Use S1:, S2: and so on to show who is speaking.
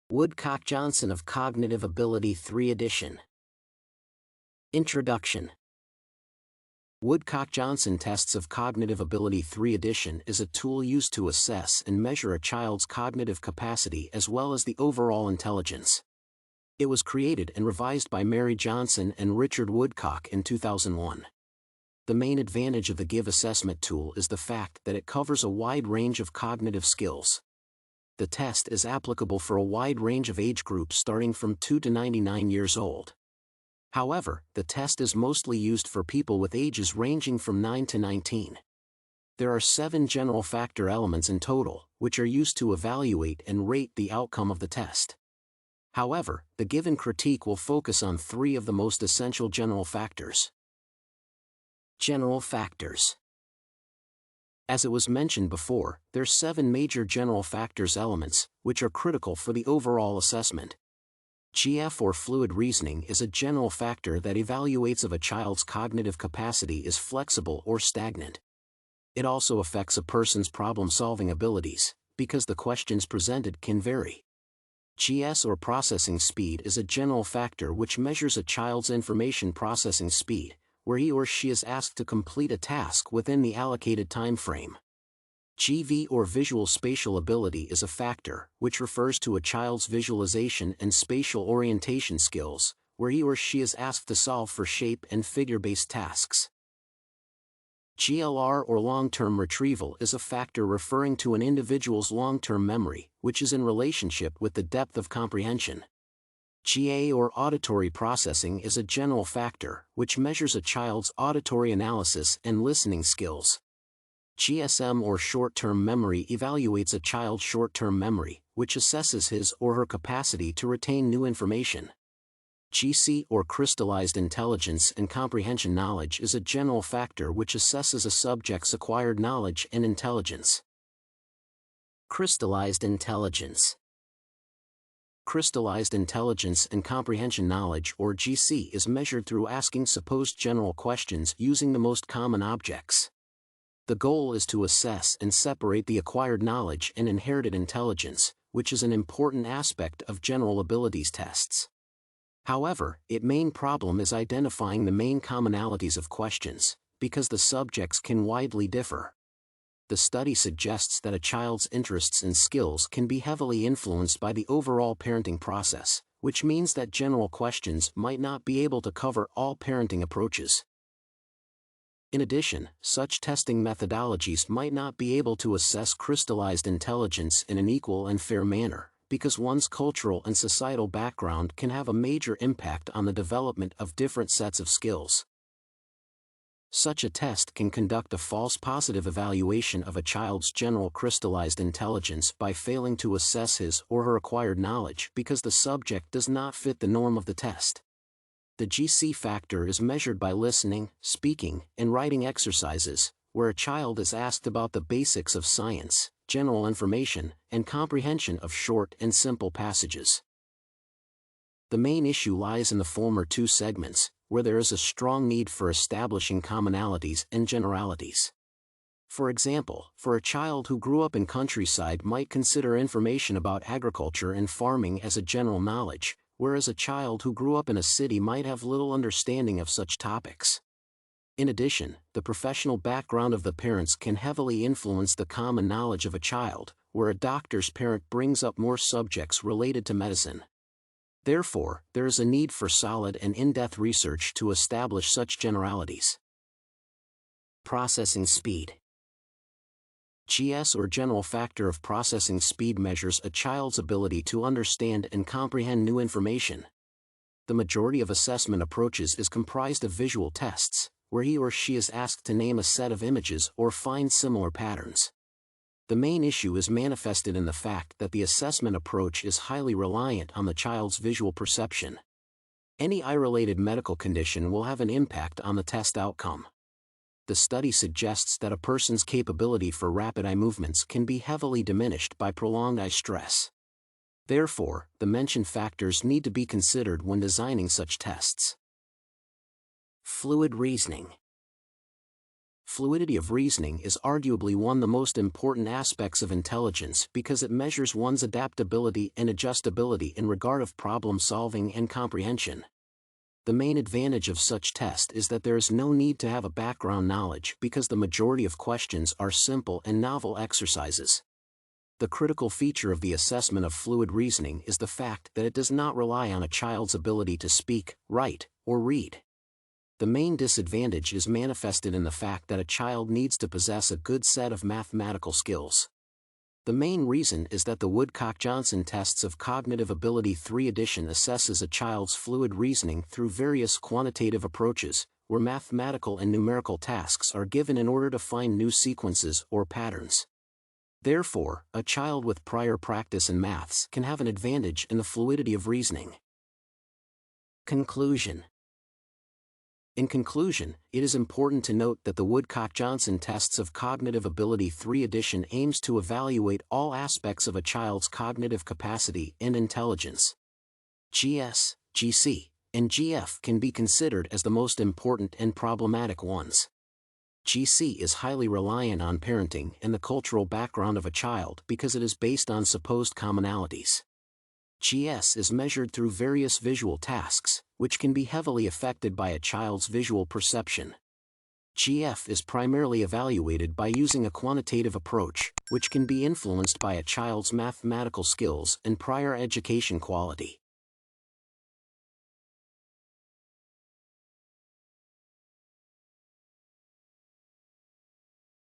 S1: Woodcock-Johnson of Cognitive Ability 3 Edition. Introduction. Woodcock-Johnson Tests of Cognitive Ability 3 Edition is a tool used to assess and measure a child's cognitive capacity as well as the overall intelligence. It was created and revised by Mary Johnson and Richard Woodcock in 2001. The main advantage of the GIVE assessment tool is the fact that it covers a wide range of cognitive skills. The test is applicable for a wide range of age groups starting from 2 to 99 years old. However, the test is mostly used for people with ages ranging from 9 to 19. There are 7 general factor elements in total, which are used to evaluate and rate the outcome of the test. However, the given critique will focus on 3 of the most essential general factors. General factors. As it was mentioned before, there are 7 major general factors elements, which are critical for the overall assessment. GF or fluid reasoning is a general factor that evaluates if a child's cognitive capacity is flexible or stagnant. It also affects a person's problem-solving abilities, because the questions presented can vary. GS or processing speed is a general factor which measures a child's information processing speed, where he or she is asked to complete a task within the allocated time frame. GV or visual spatial ability is a factor which refers to a child's visualization and spatial orientation skills, where he or she is asked to solve for shape and figure-based tasks. GLR or long-term retrieval is a factor referring to an individual's long-term memory, which is in relationship with the depth of comprehension. GA or auditory processing is a general factor which measures a child's auditory analysis and listening skills. GSM or short-term memory evaluates a child's short-term memory, which assesses his or her capacity to retain new information. GC or crystallized intelligence and comprehension knowledge is a general factor which assesses a subject's acquired knowledge and intelligence. Crystallized intelligence. Crystallized intelligence and comprehension knowledge or GC is measured through asking supposed general questions using the most common objects. The goal is to assess and separate the acquired knowledge and inherited intelligence, which is an important aspect of general abilities tests. However, its main problem is identifying the main commonalities of questions, because the subjects can widely differ. The study suggests that a child's interests and skills can be heavily influenced by the overall parenting process, which means that general questions might not be able to cover all parenting approaches. In addition, such testing methodologies might not be able to assess crystallized intelligence in an equal and fair manner, because one's cultural and societal background can have a major impact on the development of different sets of skills. Such a test can conduct a false positive evaluation of a child's general crystallized intelligence by failing to assess his or her acquired knowledge because the subject does not fit the norm of the test. The GC factor is measured by listening, speaking, and writing exercises, where a child is asked about the basics of science, general information, and comprehension of short and simple passages. The main issue lies in the former 2 segments, where there is a strong need for establishing commonalities and generalities. For example, for a child who grew up in countryside might consider information about agriculture and farming as a general knowledge, whereas a child who grew up in a city might have little understanding of such topics. In addition, the professional background of the parents can heavily influence the common knowledge of a child, where a doctor's parent brings up more subjects related to medicine. Therefore, there is a need for solid and in-depth research to establish such generalities. Processing speed. GS or general factor of processing speed measures a child's ability to understand and comprehend new information. The majority of assessment approaches is comprised of visual tests, where he or she is asked to name a set of images or find similar patterns. The main issue is manifested in the fact that the assessment approach is highly reliant on the child's visual perception. Any eye-related medical condition will have an impact on the test outcome. The study suggests that a person's capability for rapid eye movements can be heavily diminished by prolonged eye stress. Therefore, the mentioned factors need to be considered when designing such tests. Fluid reasoning. Fluidity of reasoning is arguably one of the most important aspects of intelligence because it measures one's adaptability and adjustability in regard of problem solving and comprehension. The main advantage of such test is that there is no need to have a background knowledge because the majority of questions are simple and novel exercises. The critical feature of the assessment of fluid reasoning is the fact that it does not rely on a child's ability to speak, write, or read. The main disadvantage is manifested in the fact that a child needs to possess a good set of mathematical skills. The main reason is that the Woodcock-Johnson tests of cognitive ability 3 edition assesses a child's fluid reasoning through various quantitative approaches, where mathematical and numerical tasks are given in order to find new sequences or patterns. Therefore, a child with prior practice in maths can have an advantage in the fluidity of reasoning. Conclusion. In conclusion, it is important to note that the Woodcock-Johnson tests of cognitive ability 3 edition aims to evaluate all aspects of a child's cognitive capacity and intelligence. GS, GC, and GF can be considered as the most important and problematic ones. GC is highly reliant on parenting and the cultural background of a child because it is based on supposed commonalities. GS is measured through various visual tasks, which can be heavily affected by a child's visual perception. GF is primarily evaluated by using a quantitative approach, which can be influenced by a child's mathematical skills and prior education quality.